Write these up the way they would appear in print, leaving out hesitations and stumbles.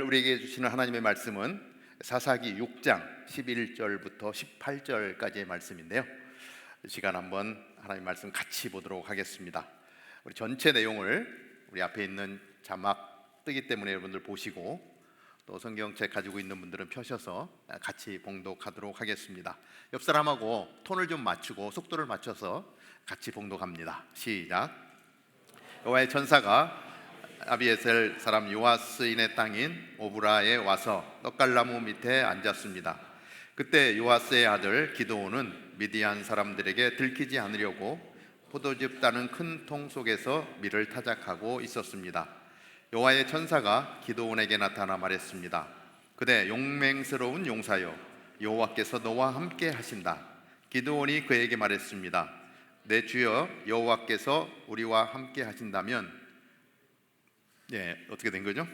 우리에게 주시는 하나님의 말씀은 사사기 6장 11절부터 18절까지의 말씀인데요. 이 시간 한번 하나님의 말씀 같이 보도록 하겠습니다. 우리 전체 내용을 우리 앞에 있는 자막 뜨기 때문에 여러분들 보시고, 또 성경책 가지고 있는 분들은 펴셔서 같이 봉독하도록 하겠습니다. 옆 사람하고 톤을 좀 맞추고 속도를 맞춰서 같이 봉독합니다. 시작. 여호와의 천사가 아비에셀 사람 요아스인의 땅인 오브라에 와서 떡갈나무 밑에 앉았습니다. 그때 요아스의 아들 기드온은 미디안 사람들에게 들키지 않으려고 포도즙 따는 큰 통 속에서 밀을 타작하고 있었습니다. 여호와의 천사가 기드온에게 나타나 말했습니다. 그대 용맹스러운 용사여, 여호와께서 너와 함께 하신다. 기드온이 그에게 말했습니다. 내 주여, 여호와께서 우리와 함께 하신다면 어떻게 된 거죠?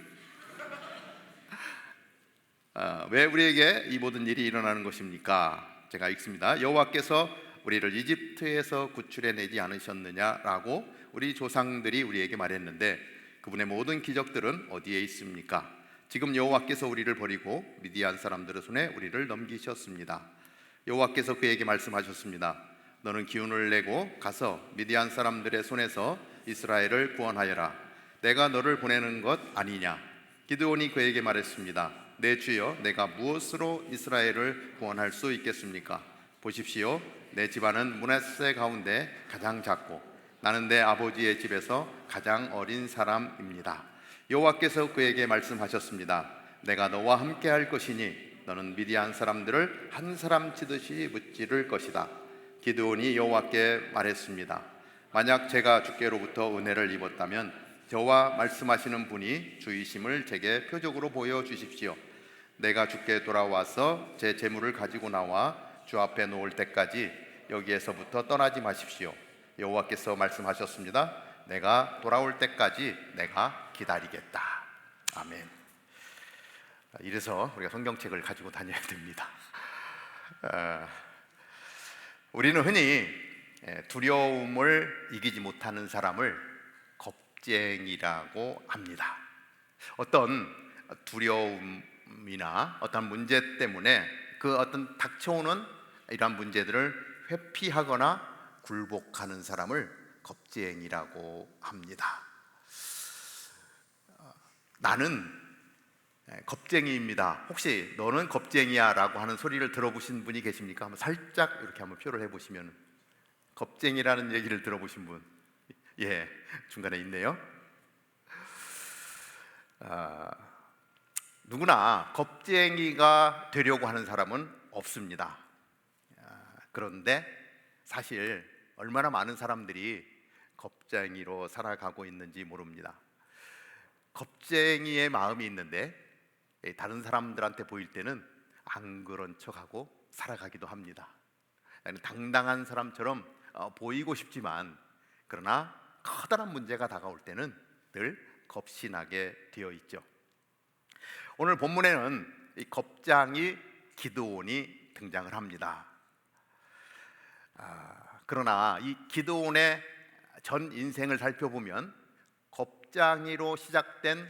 왜 우리에게 이 모든 일이 일어나는 것입니까? 제가 읽습니다. 여호와께서 우리를 이집트에서 구출해내지 않으셨느냐라고 우리 조상들이 우리에게 말했는데, 그분의 모든 기적들은 어디에 있습니까? 지금 여호와께서 우리를 버리고 미디안 사람들의 손에 우리를 넘기셨습니다. 여호와께서 그에게 말씀하셨습니다. 너는 기운을 내고 가서 미디안 사람들의 손에서 이스라엘을 구원하여라. 내가 너를 보내는 것 아니냐? 기드온이 그에게 말했습니다. 내 주여, 내가 무엇으로 이스라엘을 구원할 수 있겠습니까? 보십시오, 내 집안은 므낫세 가운데 가장 작고 나는 내 아버지의 집에서 가장 어린 사람입니다. 여호와께서 그에게 말씀하셨습니다. 내가 너와 함께 할 것이니 너는 미디안 사람들을 한 사람 치듯이 무찌를 것이다. 기드온이 여호와께 말했습니다. 만약 제가 주께로부터 은혜를 입었다면 저와 말씀하시는 분이 주이심을 제게 표적으로 보여주십시오. 내가 주께 돌아와서 제 재물을 가지고 나와 주 앞에 놓을 때까지 여기에서부터 떠나지 마십시오. 여호와께서 말씀하셨습니다. 내가 돌아올 때까지 내가 기다리겠다. 아멘. 이래서 우리가 성경책을 가지고 다녀야 됩니다. 우리는 흔히 두려움을 이기지 못하는 사람을 겁쟁이라고 합니다. 어떤 두려움이나 어떤 문제 때문에 그 어떤 닥쳐오는 이러한 문제들을 회피하거나 굴복하는 사람을 겁쟁이라고 합니다. 나는 겁쟁이입니다. 혹시 너는 겁쟁이야 라고 하는 소리를 들어보신 분이 계십니까? 한번 살짝 이렇게 한번 표를 해보시면, 겁쟁이라는 얘기를 들어보신 분, 중간에 있네요. 누구나 겁쟁이가 되려고 하는 사람은 없습니다. 그런데 사실 얼마나 많은 사람들이 겁쟁이로 살아가고 있는지 모릅니다. 겁쟁이의 마음이 있는데 다른 사람들한테 보일 때는 안 그런 척하고 살아가기도 합니다. 당당한 사람처럼 보이고 싶지만, 그러나 커다란 문제가 다가올 때는 늘 겁이 나게 되어 있죠. 오늘 본문에는 이 겁쟁이 기드온이 등장을 합니다. 그러나 이 기드온의 전 인생을 살펴보면 겁쟁이로 시작된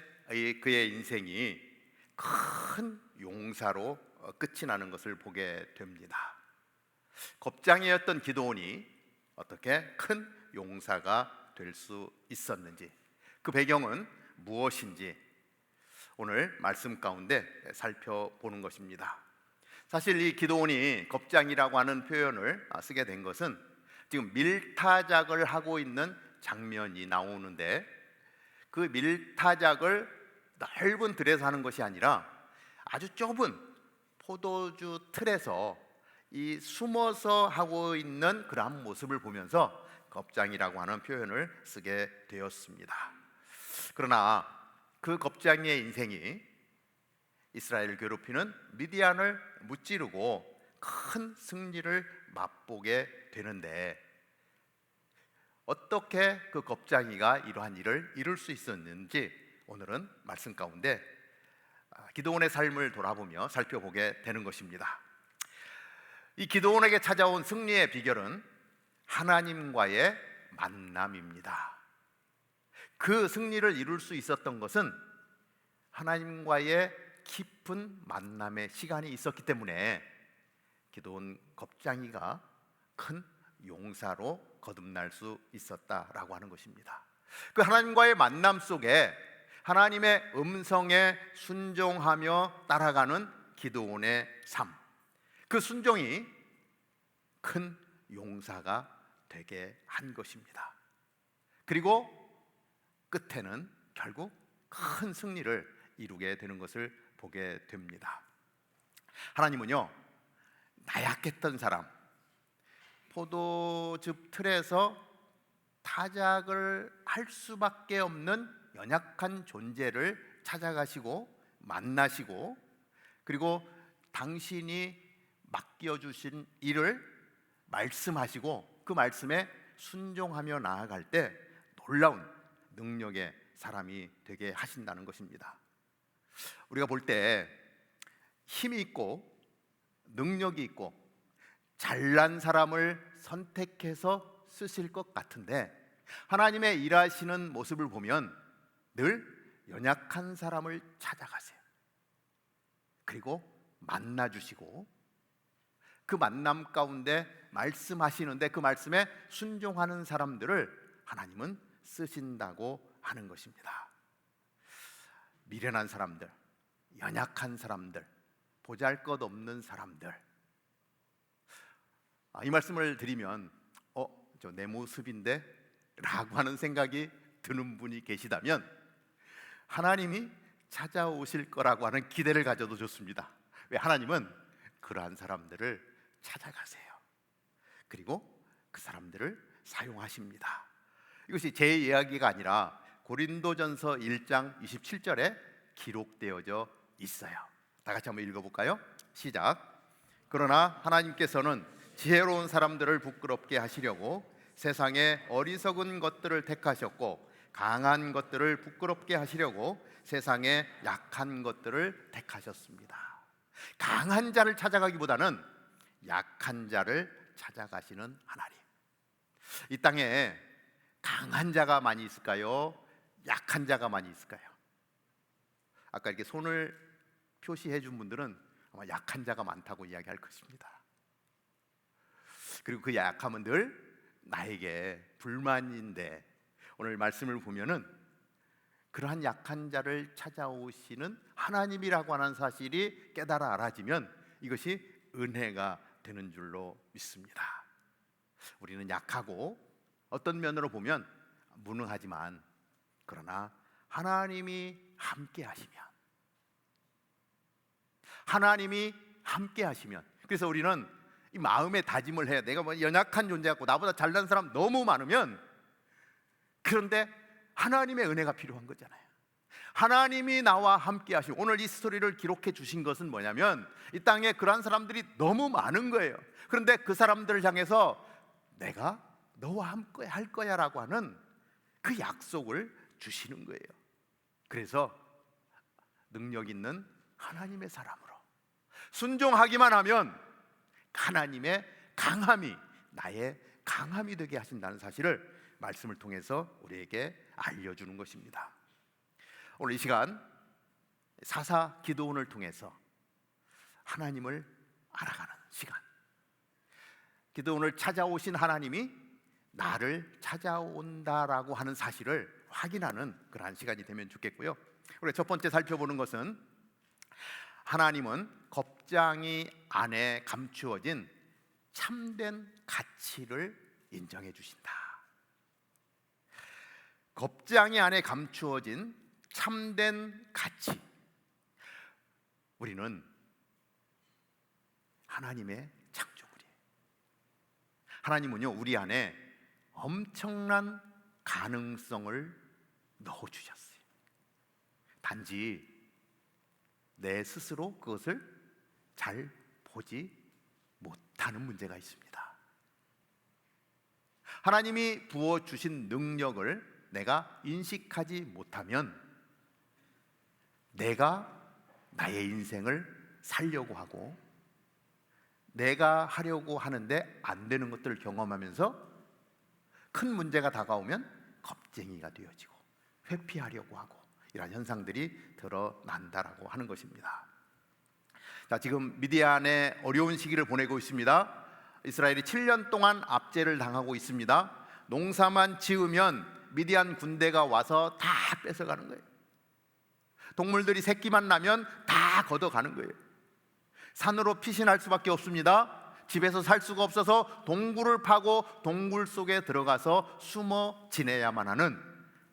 그의 인생이 큰 용사로 끝이 나는 것을 보게 됩니다. 겁쟁이였던 기드온이 어떻게 큰 용사가 될 수 있었는지, 그 배경은 무엇인지 오늘 말씀 가운데 살펴보는 것입니다. 사실 이 기드온이 겁쟁이라고 하는 표현을 쓰게 된 것은 지금 밀타작을 하고 있는 장면이 나오는데, 그 밀타작을 넓은 들에서 하는 것이 아니라 아주 좁은 포도주 틀에서 이 숨어서 하고 있는 그러한 모습을 보면서 겁쟁이라고 하는 표현을 쓰게 되었습니다. 그러나 그 겁쟁이의 인생이 이스라엘을 괴롭히는 미디안을 무찌르고 큰 승리를 맛보게 되는데, 어떻게 그 겁쟁이가 이러한 일을 이룰 수 있었는지 오늘은 말씀 가운데 기드온의 삶을 돌아보며 살펴보게 되는 것입니다. 이 기드온에게 찾아온 승리의 비결은 하나님과의 만남입니다. 그 승리를 이룰 수 있었던 것은 하나님과의 깊은 만남의 시간이 있었기 때문에 기드온 겁장이가 큰 용사로 거듭날 수 있었다라고 하는 것입니다. 그 하나님과의 만남 속에 하나님의 음성에 순종하며 따라가는 기드온의 삶, 그 순종이 큰 용사가 되게 한 것입니다. 그리고 끝에는 결국 큰 승리를 이루게 되는 것을 보게 됩니다. 하나님은요, 나약했던 사람, 포도즙 틀에서 타작을 할 수밖에 없는 연약한 존재를 찾아가시고 만나시고, 그리고 당신이 맡겨주신 일을 말씀하시고 그 말씀에 순종하며 나아갈 때 놀라운 능력의 사람이 되게 하신다는 것입니다. 우리가 볼 때 힘이 있고 능력이 있고 잘난 사람을 선택해서 쓰실 것 같은데, 하나님의 일하시는 모습을 보면 늘 연약한 사람을 찾아가세요. 그리고 만나주시고 그 만남 가운데 말씀하시는데 그 말씀에 순종하는 사람들을 하나님은 쓰신다고 하는 것입니다. 미련한 사람들, 연약한 사람들, 보잘것없는 사람들, 이 말씀을 드리면 저 내 모습인데? 라고 하는 생각이 드는 분이 계시다면 하나님이 찾아오실 거라고 하는 기대를 가져도 좋습니다. 왜? 하나님은 그러한 사람들을 찾아가세요. 그리고 그 사람들을 사용하십니다. 이것이 제 이야기가 아니라 고린도전서 1장 27절에 기록되어져 있어요. 다 같이 한번 읽어볼까요? 시작. 그러나 하나님께서는 지혜로운 사람들을 부끄럽게 하시려고 세상에 어리석은 것들을 택하셨고, 강한 것들을 부끄럽게 하시려고 세상에 약한 것들을 택하셨습니다. 강한 자를 찾아가기보다는 약한 자를 찾아가시는 하나님. 이 땅에 강한 자가 많이 있을까요? 약한 자가 많이 있을까요? 아까 이렇게 손을 표시해 준 분들은 아마 약한 자가 많다고 이야기할 것입니다. 그리고 그 약함은 늘 나에게 불만인데, 오늘 말씀을 보면은 그러한 약한 자를 찾아오시는 하나님이라고 하는 사실이 깨달아 알아지면 이것이 은혜가 되는 줄로 믿습니다. 우리는 약하고 어떤 면으로 보면 무능하지만, 그러나 하나님이 함께 하시면, 그래서 우리는 이 마음의 다짐을 해야, 내가 뭐 연약한 존재였고 나보다 잘난 사람 너무 많으면, 그런데 하나님의 은혜가 필요한 거잖아요. 하나님이 나와 함께 하시고, 오늘 이 스토리를 기록해 주신 것은 뭐냐면 이 땅에 그러한 사람들이 너무 많은 거예요. 그런데 그 사람들을 향해서 내가 너와 함께 할 거야 라고 하는 그 약속을 주시는 거예요. 그래서 능력 있는 하나님의 사람으로 순종하기만 하면 하나님의 강함이 나의 강함이 되게 하신다는 사실을 말씀을 통해서 우리에게 알려주는 것입니다. 오늘 이 시간 사사 기드온을 통해서 하나님을 알아가는 시간, 기드온을 찾아오신 하나님이 나를 찾아온다라고 하는 사실을 확인하는 그러한 시간이 되면 좋겠고요. 우리 첫 번째 살펴보는 것은, 하나님은 겁장이 안에 감추어진 참된 가치를 인정해 주신다. 겁장이 안에 감추어진 참된 가치. 우리는 하나님의 창조물이에요. 하나님은요, 우리 안에 엄청난 가능성을 넣어주셨어요. 단지 내 스스로 그것을 잘 보지 못하는 문제가 있습니다. 하나님이 부어주신 능력을 내가 인식하지 못하면 내가 나의 인생을 살려고 하고 내가 하려고 하는데 안 되는 것들을 경험하면서 큰 문제가 다가오면 겁쟁이가 되어지고 회피하려고 하고 이러한 현상들이 드러난다라고 하는 것입니다. 자, 지금 미디안의 어려운 시기를 보내고 있습니다. 이스라엘이 7년 동안 압제를 당하고 있습니다. 농사만 지으면 미디안 군대가 와서 다 뺏어가는 거예요. 동물들이 새끼만 나면 다 걷어가는 거예요. 산으로 피신할 수밖에 없습니다. 집에서 살 수가 없어서 동굴을 파고 동굴 속에 들어가서 숨어 지내야만 하는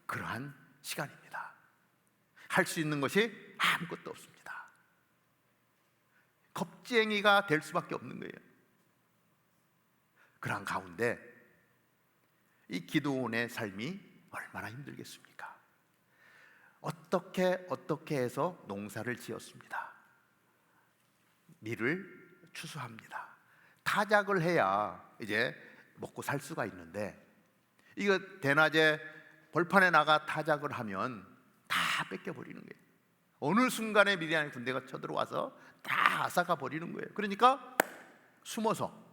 그러한 시간입니다. 할 수 있는 것이 아무것도 없습니다. 겁쟁이가 될 수밖에 없는 거예요. 그러한 가운데 이 기드온의 삶이 얼마나 힘들겠습니까? 어떻게 해서 농사를 지었습니다. 밀을 추수합니다. 타작을 해야 이제 먹고 살 수가 있는데, 이거 대낮에 벌판에 나가 타작을 하면 다 뺏겨버리는 거예요. 어느 순간에 미디안 군대가 쳐들어와서 다 앗아가 버리는 거예요. 그러니까 숨어서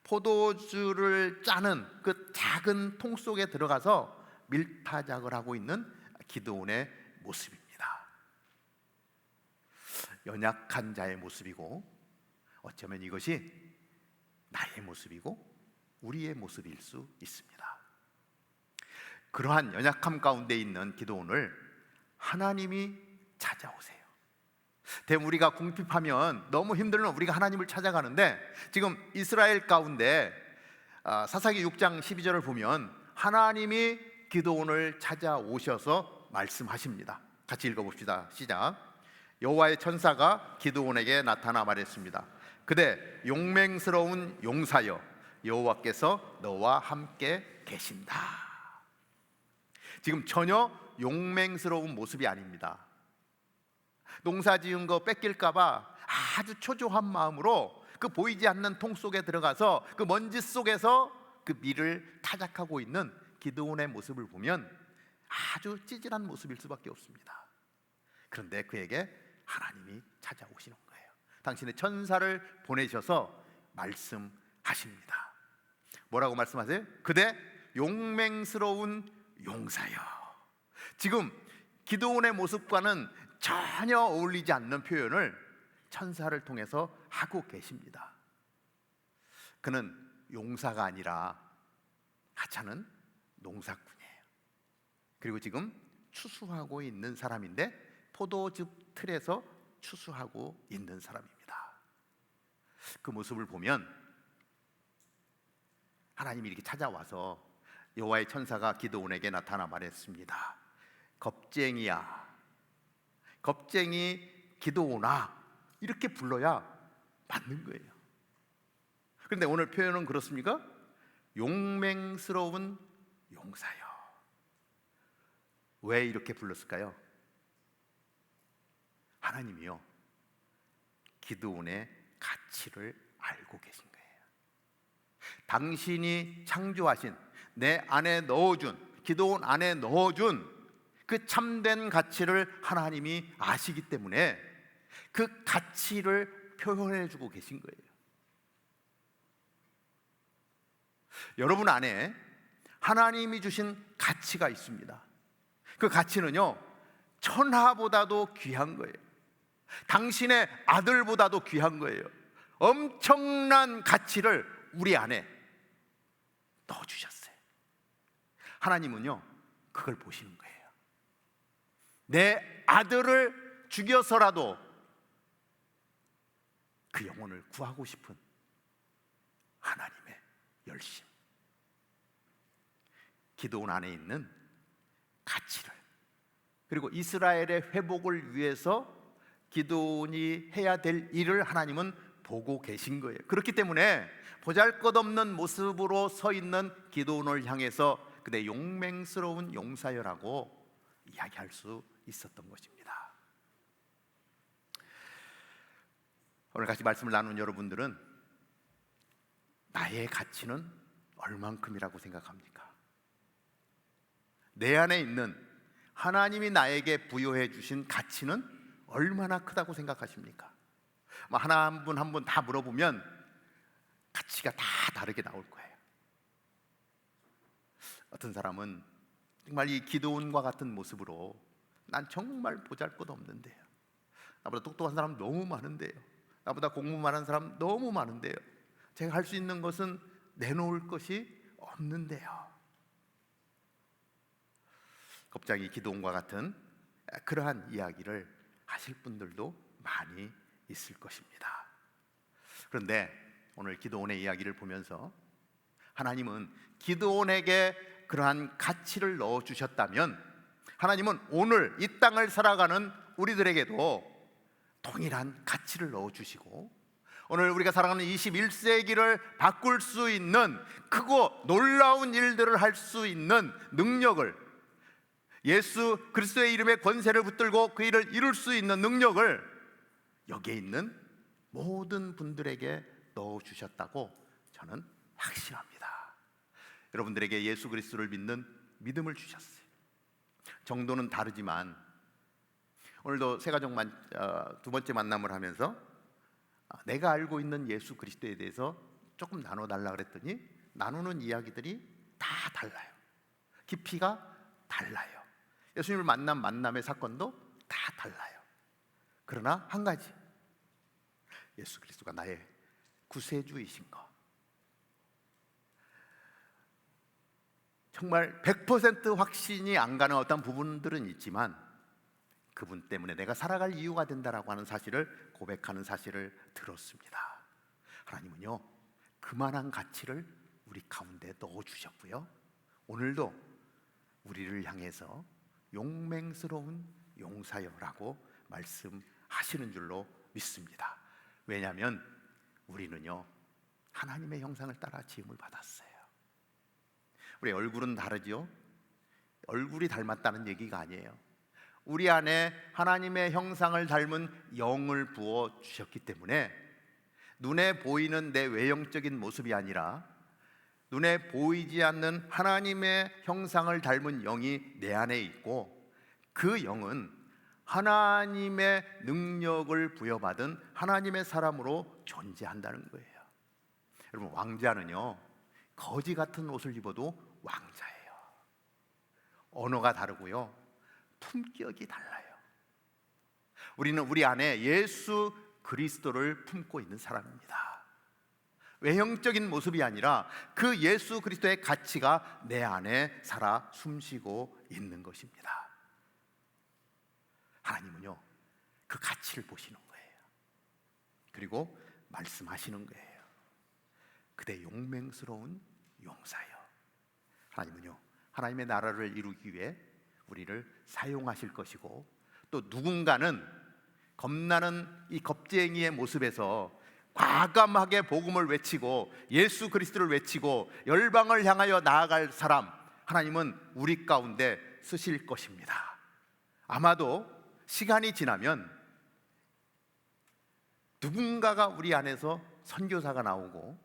포도주를 짜는 그 작은 통 속에 들어가서 밀타작을 하고 있는 기드온의 모습입니다. 연약한 자의 모습이고, 어쩌면 이것이 나의 모습이고 우리의 모습일 수 있습니다. 그러한 연약함 가운데 있는 기드온을 하나님이 찾아오세요. 우리가 궁핍하면, 너무 힘들면 우리가 하나님을 찾아가는데, 지금 이스라엘 가운데 사사기 6장 12절을 보면 하나님이 기드온을 찾아오셔서 말씀하십니다. 같이 읽어봅시다. 시작. 여호와의 천사가 기드온에게 나타나 말했습니다. 그대 용맹스러운 용사여, 여호와께서 너와 함께 계신다. 지금 전혀 용맹스러운 모습이 아닙니다. 농사 지은 거 뺏길까봐 아주 초조한 마음으로 그 보이지 않는 통 속에 들어가서 그 먼지 속에서 그 밀을 타작하고 있는 기드온의 모습을 보면 아주 찌질한 모습일 수밖에 없습니다. 그런데 그에게 하나님이 찾아오시는 거예요. 당신의 천사를 보내셔서 말씀하십니다. 뭐라고 말씀하세요? 그대 용맹스러운 용사여. 지금 기드온의 모습과는 전혀 어울리지 않는 표현을 천사를 통해서 하고 계십니다. 그는 용사가 아니라 하찮은 농사꾼이에요. 그리고 지금 추수하고 있는 사람인데, 포도즙 틀에서 추수하고 있는 사람입니다. 그 모습을 보면 하나님이 이렇게 찾아와서 여호와의 천사가 기드온에게 나타나 말했습니다. 겁쟁이야, 겁쟁이 기드온아, 이렇게 불러야 맞는 거예요. 그런데 오늘 표현은 그렇습니까? 용맹스러운 용사여. 왜 이렇게 불렀을까요? 하나님이요, 기드온의 가치를 알고 계신 거예요. 당신이 창조하신, 내 안에 넣어준, 기드온 안에 넣어준 그 참된 가치를 하나님이 아시기 때문에 그 가치를 표현해 주고 계신 거예요. 여러분 안에 하나님이 주신 가치가 있습니다. 그 가치는요, 천하보다도 귀한 거예요. 당신의 아들보다도 귀한 거예요. 엄청난 가치를 우리 안에 넣어주셨어요. 하나님은요, 그걸 보시는 거예요. 내 아들을 죽여서라도 그 영혼을 구하고 싶은 하나님의 열심, 기드온 안에 있는 가치를, 그리고 이스라엘의 회복을 위해서 기드온이 해야 될 일을 하나님은 보고 계신 거예요. 그렇기 때문에 보잘것없는 모습으로 서 있는 기드온을 향해서 그대 용맹스러운 용사여라고 이야기할 수 있었던 것입니다. 오늘 같이 말씀을 나눈 여러분들은 나의 가치는 얼만큼이라고 생각합니까? 내 안에 있는 하나님이 나에게 부여해 주신 가치는 얼마나 크다고 생각하십니까? 하나 한 분 한 분 다 물어보면 가치가 다 다르게 나올 거예요. 어떤 사람은 정말 이 기드온과 같은 모습으로 난 정말 보잘것없는데요. 나보다 똑똑한 사람 너무 많은데요. 나보다 공부 많은 사람 너무 많은데요. 제가 할 수 있는 것은 내놓을 것이 없는데요. 겁쟁이 기드온과 같은 그러한 이야기를 하실 분들도 많이 있을 것입니다. 그런데 오늘 기드온의 이야기를 보면서 하나님은 기드온에게 그러한 가치를 넣어주셨다면 하나님은 오늘 이 땅을 살아가는 우리들에게도 동일한 가치를 넣어주시고 오늘 우리가 살아가는 21세기를 바꿀 수 있는 크고 놀라운 일들을 할 수 있는 능력을, 예수 그리스도의 이름의 권세를 붙들고 그 일을 이룰 수 있는 능력을 여기에 있는 모든 분들에게 넣어주셨다고 저는 확신합니다. 여러분들에게 예수 그리스도를 믿는 믿음을 주셨어요. 정도는 다르지만 오늘도 새가족 두 번째 만남을 하면서 내가 알고 있는 예수 그리스도에 대해서 조금 나눠달라 그랬더니 나누는 이야기들이 다 달라요. 깊이가 달라요. 예수님을 만난 만남의 사건도 다 달라요. 그러나 한 가지, 예수 그리스도가 나의 구세주이신 것, 정말 100% 확신이 안 가는 어떤 부분들은 있지만 그분 때문에 내가 살아갈 이유가 된다라고 하는 사실을 고백하는 사실을 들었습니다. 하나님은요, 그만한 가치를 우리 가운데 넣어주셨고요, 오늘도 우리를 향해서 용맹스러운 용사여라고 말씀하시는 줄로 믿습니다. 왜냐하면 우리는요, 하나님의 형상을 따라 지음을 받았어요. 우리 얼굴은 다르죠. 얼굴이 닮았다는 얘기가 아니에요. 우리 안에 하나님의 형상을 닮은 영을 부어 주셨기 때문에 눈에 보이는 내 외형적인 모습이 아니라 눈에 보이지 않는 하나님의 형상을 닮은 영이 내 안에 있고 그 영은 하나님의 능력을 부여받은 하나님의 사람으로 존재한다는 거예요. 여러분, 왕자는요, 거지 같은 옷을 입어도 왕자예요. 언어가 다르고요, 품격이 달라요. 우리는 우리 안에 예수 그리스도를 품고 있는 사람입니다. 외형적인 모습이 아니라 그 예수 그리스도의 가치가 내 안에 살아 숨쉬고 있는 것입니다. 하나님은요, 그 가치를 보시는 거예요. 그리고 말씀하시는 거예요. 그대 용맹스러운 용사여. 하나님은요, 하나님의 나라를 이루기 위해 우리를 사용하실 것이고 또 누군가는 겁나는 이 겁쟁이의 모습에서 과감하게 복음을 외치고 예수 그리스도를 외치고 열방을 향하여 나아갈 사람, 하나님은 우리 가운데 쓰실 것입니다. 아마도 시간이 지나면 누군가가 우리 안에서 선교사가 나오고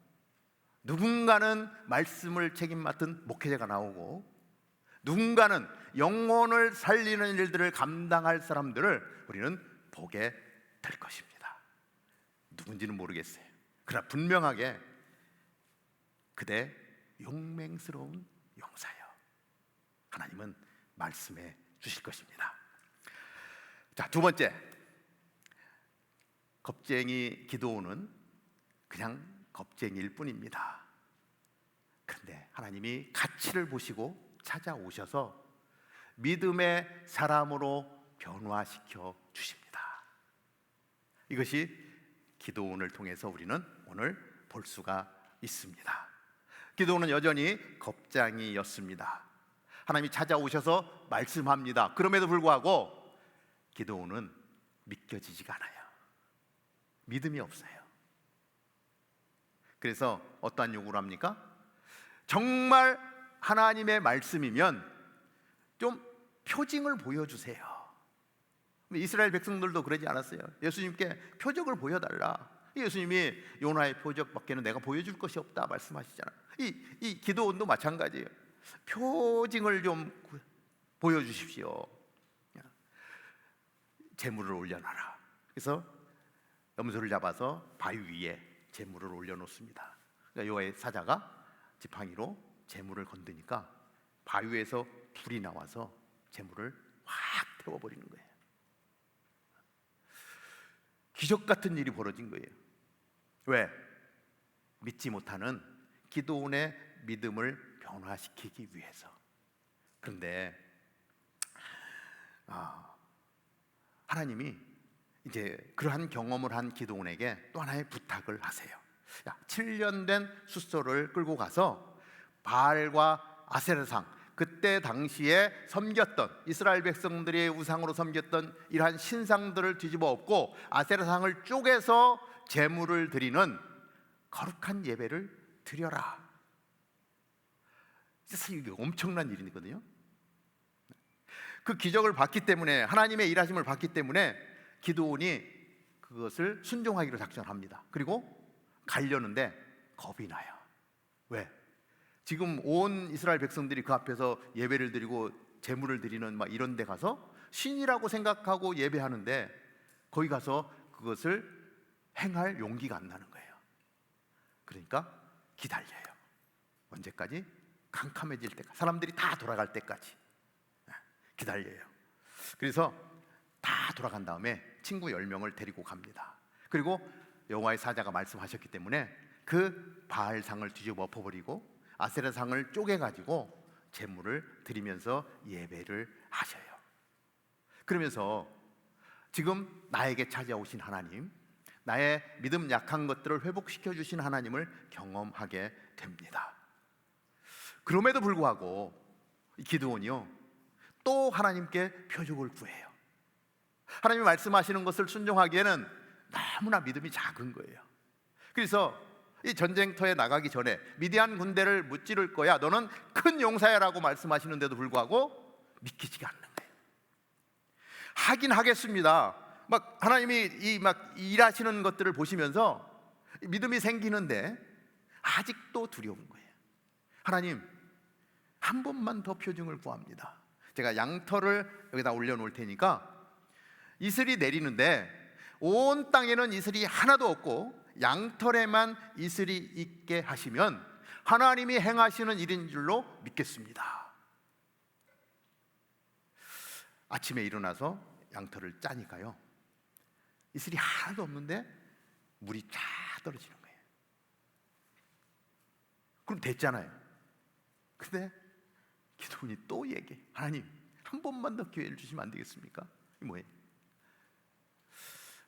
누군가는 말씀을 책임 맡은 목회자가 나오고 누군가는 영혼을 살리는 일들을 감당할 사람들을 우리는 보게 될 것입니다. 누군지는 모르겠어요. 그러나 분명하게 그대 용맹스러운 용사여, 하나님은 말씀해 주실 것입니다. 자, 두 번째, 겁쟁이 기드온은 그냥 겁쟁이일 뿐입니다. 그런데 하나님이 가치를 보시고 찾아오셔서 믿음의 사람으로 변화시켜 주십니다. 이것이 기드온을 통해서 우리는 오늘 볼 수가 있습니다. 기드온은 여전히 겁쟁이였습니다. 하나님이 찾아오셔서 말씀합니다. 그럼에도 불구하고 기드온은 믿겨지지가 않아요. 믿음이 없어요. 그래서 어떠한 요구를 합니까? 정말 하나님의 말씀이면 좀 표징을 보여주세요. 이스라엘 백성들도 그러지 않았어요? 예수님께 표적을 보여달라. 예수님이 요나의 표적밖에는 내가 보여줄 것이 없다 말씀하시잖아요. 이 기드온도 마찬가지예요. 표징을 좀 보여주십시오. 제물을 올려놔라. 그래서 염소를 잡아서 바위 위에 제물을 올려놓습니다. 그러니까 여호와의 사자가 지팡이로 제물을 건드니까 바위에서 불이 나와서 제물을 확 태워버리는 거예요. 기적 같은 일이 벌어진 거예요. 왜? 믿지 못하는 기드온의 믿음을 변화시키기 위해서. 그런데 하나님이 이제 그러한 경험을 한 기드온에게 또 하나의 부탁을 하세요. 7년 된 숫소를 끌고 가서 바알과 아세라상, 그때 당시에 섬겼던 이스라엘 백성들의 우상으로 섬겼던 이러한 신상들을 뒤집어 엎고 아세라상을 쪼개서 제물을 드리는 거룩한 예배를 드려라. 사실 이게 엄청난 일이거든요. 그 기적을 봤기 때문에, 하나님의 일하심을 봤기 때문에 기드온이 그것을 순종하기로 작정합니다. 그리고 가려는데 겁이 나요. 왜? 지금 온 이스라엘 백성들이 그 앞에서 예배를 드리고 제물을 드리는 막 이런 데 가서 신이라고 생각하고 예배하는데 거기 가서 그것을 행할 용기가 안 나는 거예요. 그러니까 기다려요. 언제까지? 캄캄해질 때까지, 사람들이 다 돌아갈 때까지 기다려요. 그래서 다 돌아간 다음에 친구 10명을 데리고 갑니다. 그리고 여호와의 사자가 말씀하셨기 때문에 그 바알상을 뒤집어 엎어버리고 아세라상을 쪼개가지고 제물을 드리면서 예배를 하셔요. 그러면서 지금 나에게 찾아오신 하나님, 나의 믿음 약한 것들을 회복시켜 주신 하나님을 경험하게 됩니다. 그럼에도 불구하고 기드온이요, 또 하나님께 표적을 구해요. 하나님이 말씀하시는 것을 순종하기에는 너무나 믿음이 작은 거예요. 그래서 이 전쟁터에 나가기 전에 미디안 군대를 무찌를 거야, 너는 큰 용사야라고 말씀하시는데도 불구하고 믿기지가 않는 거예요. 하긴 하겠습니다. 막 하나님이 막 일하시는 것들을 보시면서 믿음이 생기는데 아직도 두려운 거예요. 하나님, 한 번만 더 표징을 구합니다. 제가 양털을 여기다 올려놓을 테니까 이슬이 내리는데 온 땅에는 이슬이 하나도 없고 양털에만 이슬이 있게 하시면 하나님이 행하시는 일인 줄로 믿겠습니다. 아침에 일어나서 양털을 짜니까요, 이슬이 하나도 없는데 물이 쫙 떨어지는 거예요. 그럼 됐잖아요. 근데 기도원이 또 얘기해. 하나님, 한 번만 더 기회를 주시면 안 되겠습니까? 이게 뭐예요?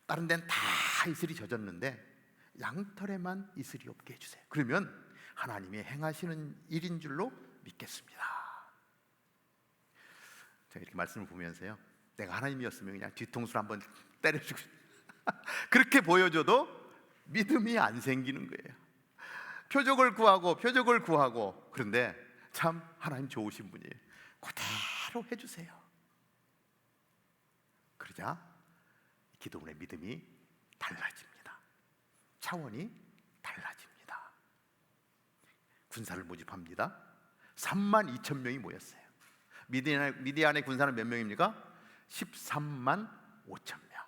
다른 데는 다 이슬이 젖었는데 양털에만 이슬이 없게 해주세요. 그러면 하나님이 행하시는 일인 줄로 믿겠습니다. 제가 이렇게 말씀을 보면서요, 내가 하나님이었으면 그냥 뒤통수를 한번 때려주고 그렇게 보여줘도 믿음이 안 생기는 거예요. 표적을 구하고 그런데 참 하나님 좋으신 분이에요. 그대로 해주세요. 그러자 기도원의 믿음이 달라집니다. 차원이 달라집니다. 군사를 모집합니다. 32,000명이 모였어요. 미디안의 군사는 몇 명입니까? 13만 5천 명.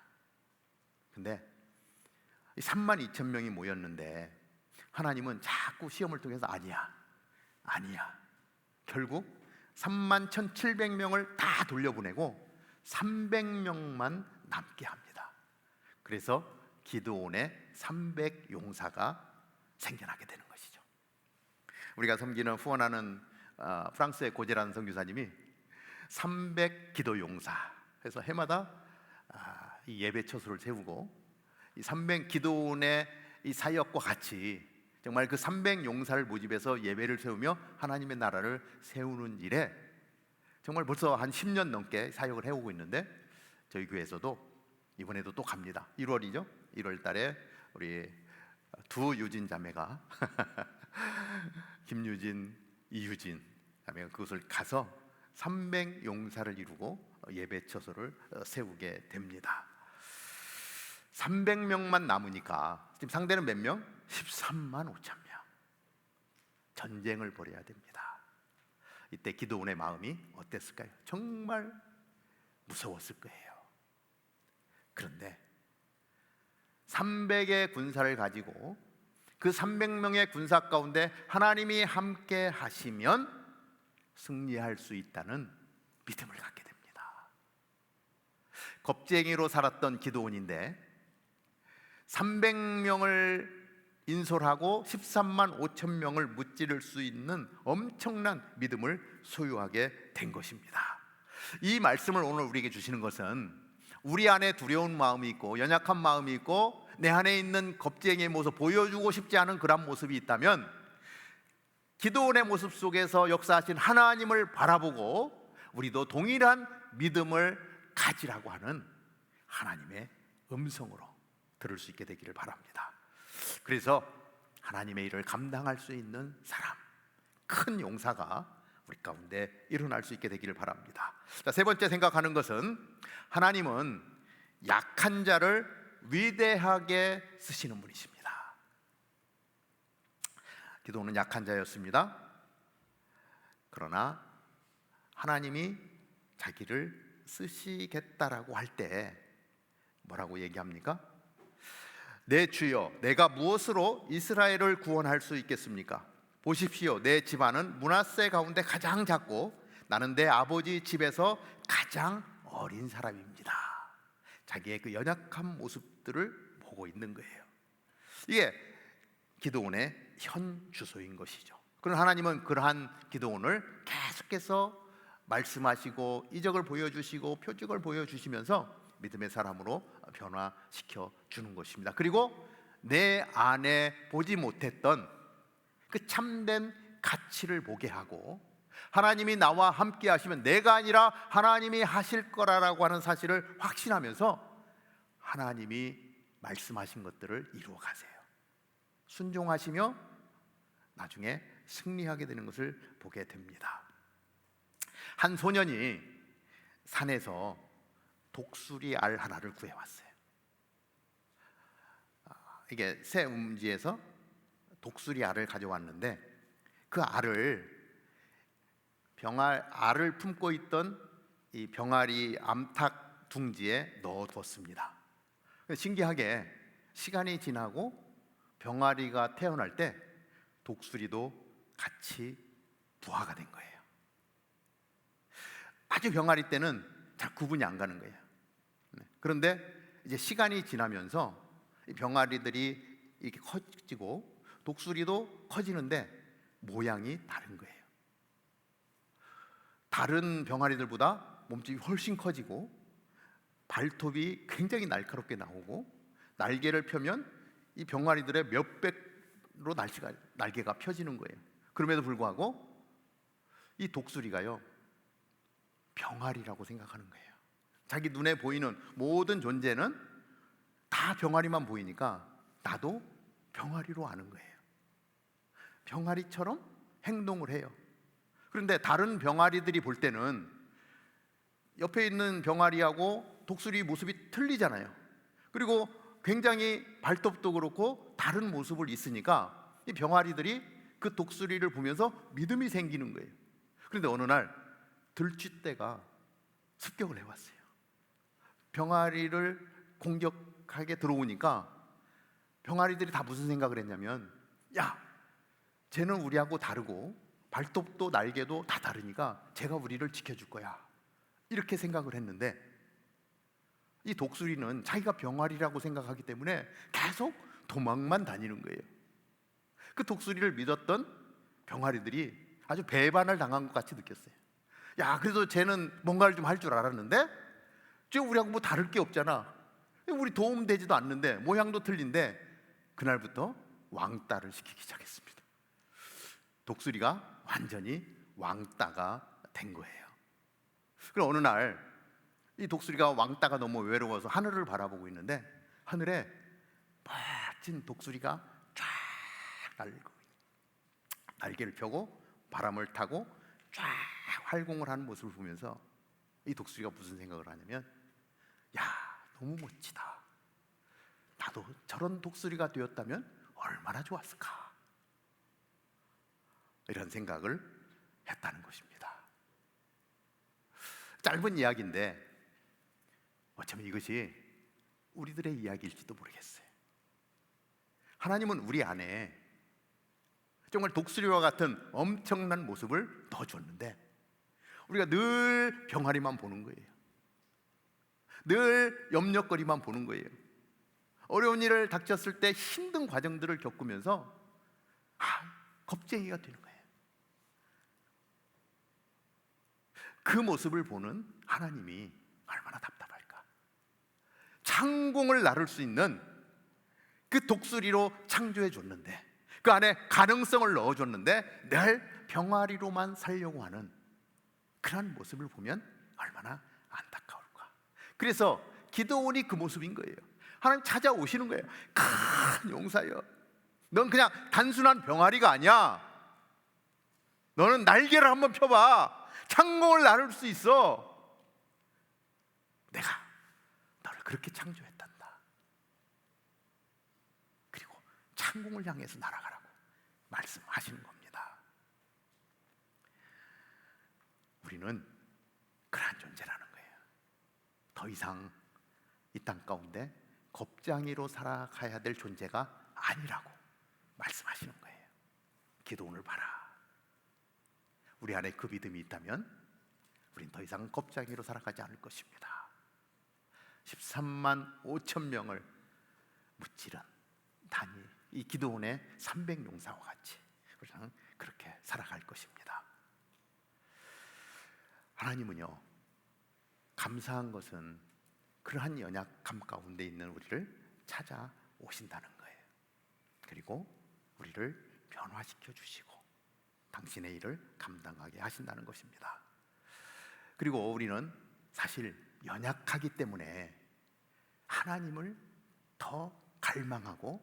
근데 32,000명이 모였는데 하나님은 자꾸 시험을 통해서 아니야. 결국 31,700명을 다 돌려보내고 300명만 남게 합니다. 그래서 기드온의 300용사가 생겨나게 되는 것이죠. 우리가 섬기는 후원하는 프랑스의 고제라는 선교사님이 300기도용사 해서 해마다 이 예배 처소를 세우고 이 300 기도원의 이 사역과 같이 정말 그 300용사를 모집해서 예배를 세우며 하나님의 나라를 세우는 일에 정말 벌써 한 10년 넘게 사역을 해오고 있는데 저희 교회에서도 이번에도 또 갑니다. 1월이죠. 1월 달에 우리 두 유진 자매가 김유진, 이유진 자매가 그것을 가서 300용사를 이루고 예배 처소를 세우게 됩니다. 300명만 남으니까 지금 상대는 몇 명? 13만 5천 명. 전쟁을 벌여야 됩니다. 이때 기드온의 마음이 어땠을까요? 정말 무서웠을 거예요. 그런데 300의 군사를 가지고 그 300명의 군사 가운데 하나님이 함께 하시면 승리할 수 있다는 믿음을 갖게 됩니다. 겁쟁이로 살았던 기드온인데 300명을 인솔하고 13만 5천 명을 무찌를 수 있는 엄청난 믿음을 소유하게 된 것입니다. 이 말씀을 오늘 우리에게 주시는 것은 우리 안에 두려운 마음이 있고 연약한 마음이 있고 내 안에 있는 겁쟁이의 모습, 보여주고 싶지 않은 그런 모습이 있다면 기드온의 모습 속에서 역사하신 하나님을 바라보고 우리도 동일한 믿음을 가지라고 하는 하나님의 음성으로 들을 수 있게 되기를 바랍니다. 그래서 하나님의 일을 감당할 수 있는 사람, 큰 용사가 우리 가운데 일어날 수 있게 되기를 바랍니다. 자, 세 번째 생각하는 것은 하나님은 약한 자를 위대하게 쓰시는 분이십니다. 기드온은 약한 자였습니다. 그러나 하나님이 자기를 쓰시겠다라고 할 때 뭐라고 얘기합니까? 내 주여, 내가 무엇으로 이스라엘을 구원할 수 있겠습니까? 보십시오, 내 집안은 므낫세 가운데 가장 작고 나는 내 아버지 집에서 가장 어린 사람입니다. 자기의 그 연약한 모습들을 보고 있는 거예요. 이게 기드온의 현 주소인 것이죠. 그러나 하나님은 그러한 기드온을 계속해서 말씀하시고 이적을 보여주시고 표적을 보여주시면서 믿음의 사람으로 변화시켜 주는 것입니다. 그리고 내 안에 보지 못했던 그 참된 가치를 보게 하고 하나님이 나와 함께 하시면 내가 아니라 하나님이 하실 거라고 하는 사실을 확신하면서 하나님이 말씀하신 것들을 이루어 가세요. 순종하시며 나중에 승리하게 되는 것을 보게 됩니다. 한 소년이 산에서 독수리 알 하나를 구해왔어요. 이게 새 음지에서 독수리 알을 가져왔는데 그 알을 품고 있던 이 병아리 암탉 둥지에 넣어뒀습니다. 신기하게 시간이 지나고 병아리가 태어날 때 독수리도 같이 부화가 된 거예요. 아주 병아리 때는 잘 구분이 안 가는 거예요. 그런데 이제 시간이 지나면서 이 병아리들이 이렇게 커지고 독수리도 커지는데 모양이 다른 거예요. 다른 병아리들보다 몸집이 훨씬 커지고 발톱이 굉장히 날카롭게 나오고 날개를 펴면 이 병아리들의 몇 배로 날개가 펴지는 거예요. 그럼에도 불구하고 이 독수리가요 병아리라고 생각하는 거예요. 자기 눈에 보이는 모든 존재는 다 병아리만 보이니까 나도 병아리로 아는 거예요. 병아리처럼 행동을 해요. 그런데 다른 병아리들이 볼 때는 옆에 있는 병아리하고 독수리 모습이 틀리잖아요. 그리고 굉장히 발톱도 그렇고 다른 모습을 있으니까 이 병아리들이 그 독수리를 보면서 믿음이 생기는 거예요. 그런데 어느 날 들쥐떼가 습격을 해왔어요. 병아리를 공격하게 들어오니까 병아리들이 다 무슨 생각을 했냐면 야, 쟤는 우리하고 다르고 발톱도 날개도 다 다르니까 쟤가 우리를 지켜줄 거야, 이렇게 생각을 했는데 이 독수리는 자기가 병아리라고 생각하기 때문에 계속 도망만 다니는 거예요. 그 독수리를 믿었던 병아리들이 아주 배반을 당한 것 같이 느꼈어요. 야, 그래도 쟤는 뭔가를 좀 할 줄 알았는데 쟤 우리하고 뭐 다를 게 없잖아, 우리 도움 되지도 않는데 모양도 틀린데 그날부터 왕따를 시키기 시작했습니다. 독수리가 완전히 왕따가 된 거예요. 그럼 어느 날 이 독수리가 왕따가 너무 외로워서 하늘을 바라보고 있는데 하늘에 멋진 독수리가 쫙 날고 날개를 펴고 바람을 타고 쫙 활공을 하는 모습을 보면서 이 독수리가 무슨 생각을 하냐면 야, 너무 멋지다, 나도 저런 독수리가 되었다면 얼마나 좋았을까, 이런 생각을 했다는 것입니다. 짧은 이야기인데 어쩌면 이것이 우리들의 이야기일지도 모르겠어요. 하나님은 우리 안에 정말 독수리와 같은 엄청난 모습을 넣어줬는데 우리가 늘 병아리만 보는 거예요. 늘 염려거리만 보는 거예요. 어려운 일을 닥쳤을 때 힘든 과정들을 겪으면서 겁쟁이가 되는 거예요. 그 모습을 보는 하나님이 얼마나 답답할까. 창공을 나를 수 있는 그 독수리로 창조해 줬는데, 그 안에 가능성을 넣어줬는데 늘 병아리로만 살려고 하는 그런 모습을 보면 얼마나 안타까울까. 그래서 기드온이 그 모습인 거예요. 하나님 찾아오시는 거예요. 큰 용사여, 넌 그냥 단순한 병아리가 아니야. 너는 날개를 한번 펴봐. 창공을 나를 수 있어. 내가 너를 그렇게 창조했단다. 그리고 창공을 향해서 날아가라고 말씀하시는 겁니다. 우리는 그러한 존재라는 거예요. 더 이상 이 땅 가운데 겁쟁이로 살아가야 될 존재가 아니라고 말씀하시는 거예요. 기도원을 봐라. 우리 안에 그 믿음이 있다면 우린 더 이상 겁쟁이로 살아가지 않을 것입니다. 13만 5천 명을 무찌른 다니엘, 이 기도원의 300용사와 같이 우리는 그렇게 살아갈 것입니다. 하나님은요, 감사한 것은 그러한 연약함 가운데 있는 우리를 찾아오신다는 거예요. 그리고 우리를 변화시켜 주시고 당신의 일을 감당하게 하신다는 것입니다. 그리고 우리는 사실 연약하기 때문에 하나님을 더 갈망하고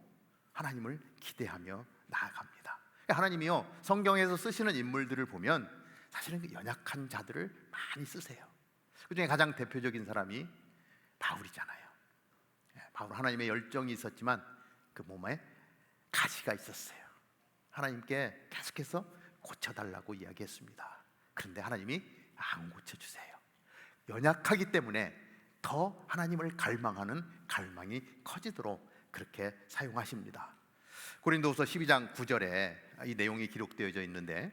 하나님을 기대하며 나아갑니다. 하나님이요, 성경에서 쓰시는 인물들을 보면 사실은 그 연약한 자들을 많이 쓰세요. 그 중에 가장 대표적인 사람이 바울이잖아요. 바울, 하나님의 열정이 있었지만 그 몸에 가시가 있었어요. 하나님께 계속해서 고쳐달라고 이야기했습니다. 그런데 하나님이 안 고쳐주세요. 연약하기 때문에 더 하나님을 갈망하는 갈망이 커지도록 그렇게 사용하십니다. 고린도후서 12장 9절에 이 내용이 기록되어져 있는데,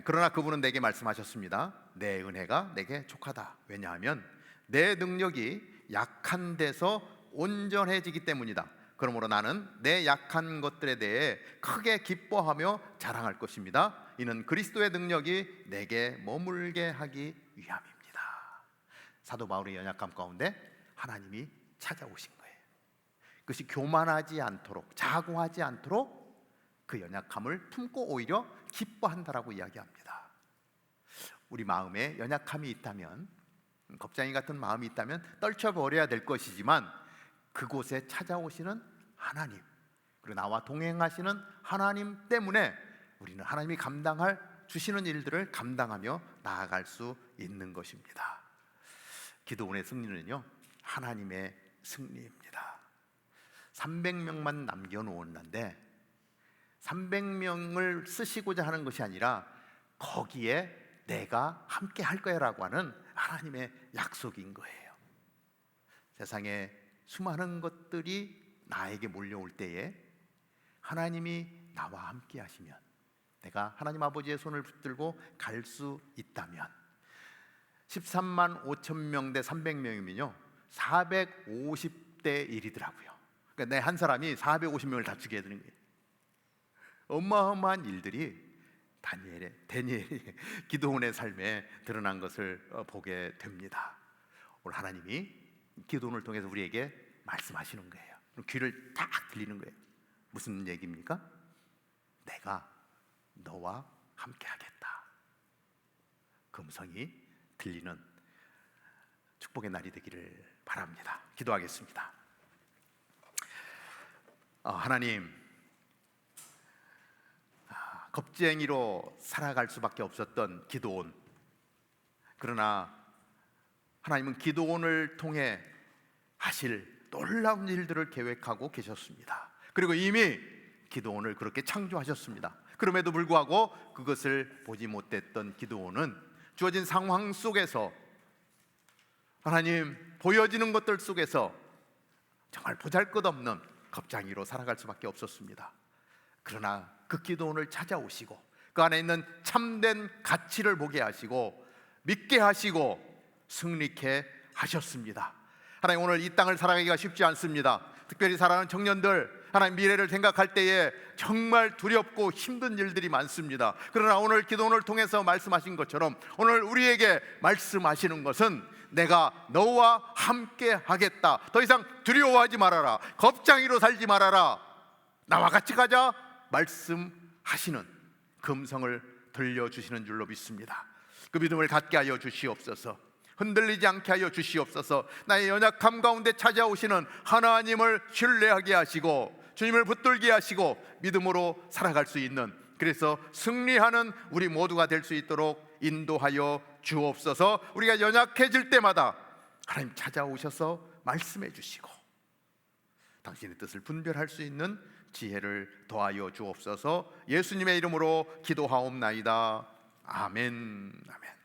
그러나 그분은 내게 말씀하셨습니다. 내 은혜가 내게 족하다. 왜냐하면 내 능력이 약한 데서 온전해지기 때문이다. 그러므로 나는 내 약한 것들에 대해 크게 기뻐하며 자랑할 것입니다. 이는 그리스도의 능력이 내게 머물게 하기 위함입니다. 사도 바울의 연약함 가운데 하나님이 찾아오신 거예요. 그것이 교만하지 않도록, 자고하지 않도록 그 연약함을 품고 오히려 기뻐한다라고 이야기합니다. 우리 마음에 연약함이 있다면, 겁쟁이 같은 마음이 있다면 떨쳐버려야 될 것이지만 그곳에 찾아오시는 하나님, 그리고 나와 동행하시는 하나님 때문에 우리는 하나님이 감당할 주시는 일들을 감당하며 나아갈 수 있는 것입니다. 기드온의 승리는요, 하나님의 승리입니다. 300명만 남겨놓았는데 300명을 쓰시고자 하는 것이 아니라 거기에 내가 함께 할 거야 라고 하는 하나님의 약속인 거예요. 세상에 수많은 것들이 나에게 몰려올 때에 하나님이 나와 함께 하시면, 내가 하나님 아버지의 손을 붙들고 갈 수 있다면, 13만 5천 명 대 300명이면요 450대 1이더라고요. 그러니까 내 한 사람이 450명을 다투게 되는 거예요. 어마어마한 일들이 다니엘의 기드온의 삶에 드러난 것을 보게 됩니다. 오늘 하나님이 기드온을 통해서 우리에게 말씀하시는 거예요. 귀를 딱 들리는 거예요. 무슨 얘기입니까? 내가 너와 함께 하겠다. 그 음성이 들리는 축복의 날이 되기를 바랍니다. 기도하겠습니다. 하나님, 겁쟁이로 살아갈 수밖에 없었던 기드온, 그러나 하나님은 기드온을 통해 하실 놀라운 일들을 계획하고 계셨습니다. 그리고 이미 기드온을 그렇게 창조하셨습니다. 그럼에도 불구하고 그것을 보지 못했던 기드온은 주어진 상황 속에서, 하나님 보여지는 것들 속에서 정말 보잘것없는 겁쟁이로 살아갈 수밖에 없었습니다. 그러나 그 기드온을 찾아오시고 그 안에 있는 참된 가치를 보게 하시고 믿게 하시고 승리케 하셨습니다. 하나님, 오늘 이 땅을 살아가기가 쉽지 않습니다. 특별히 사랑하는 청년들, 하나님 미래를 생각할 때에 정말 두렵고 힘든 일들이 많습니다. 그러나 오늘 기도원을 통해서 말씀하신 것처럼 오늘 우리에게 말씀하시는 것은 내가 너와 함께 하겠다. 더 이상 두려워하지 말아라. 겁장이로 살지 말아라. 나와 같이 가자. 말씀하시는 그 음성을 들려주시는 줄로 믿습니다. 그 믿음을 갖게 하여 주시옵소서. 흔들리지 않게 하여 주시옵소서. 나의 연약함 가운데 찾아오시는 하나님을 신뢰하게 하시고 주님을 붙들게 하시고 믿음으로 살아갈 수 있는, 그래서 승리하는 우리 모두가 될 수 있도록 인도하여 주옵소서. 우리가 연약해질 때마다 하나님 찾아오셔서 말씀해 주시고 당신의 뜻을 분별할 수 있는 지혜를 더하여 주옵소서. 예수님의 이름으로 기도하옵나이다. 아멘. 아멘.